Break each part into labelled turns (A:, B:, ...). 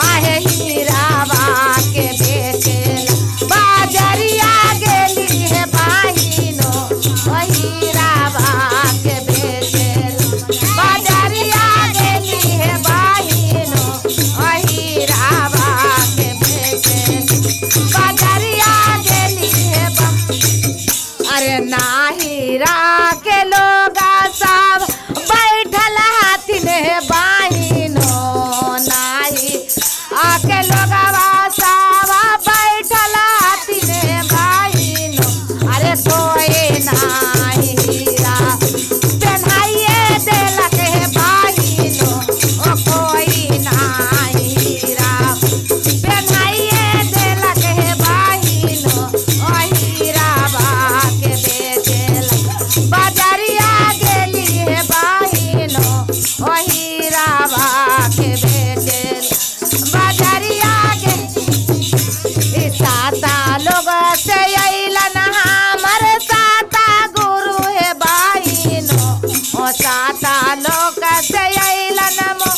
A: आहे हीरावा के बेचेला बाजरिया गेली है बाहिनो ओ हीरावा के बेचेला बाजरिया गेली है बाहिनो ओ हीरावा के बेचेला बाजरिया गेली है अरे ना हीरा के लोग सब बैठल हाथिन बाहिनो नाही आके लोगवा सब बैठल हाथिन बाहिनो अरे कोई नाही हीरा पेन्हाइए देलक है बाहिनो ओ कोई नाही हीरा पेन्हाइए देलक है बाहिनो ओ हीरावा के बेचेला बाजरिया गेली है बाहिनो ओ हीरावा के बेचेला बाजरिया के साता लोग से अइलन हमर साता गुरु है बाहिनो ओ साता लोग से अइलन मो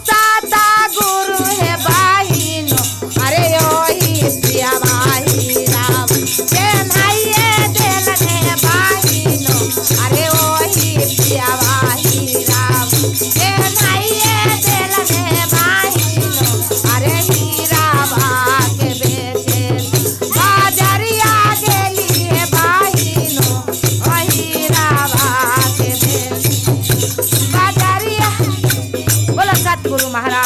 A: साता गुरु है बाहिनो अरे ओ हीरावा हीरावा पेन्हाइए देलन है बाहिनो अरे ओ हीरावा हीरावा पेन्हाइए देलन है बाहिनो अरे हीरावा के बेचेला बाजरिया गेली है बाहिनो ओ हीरावा के बेचेला बाजरिया बोलो सतगुरु महाराज।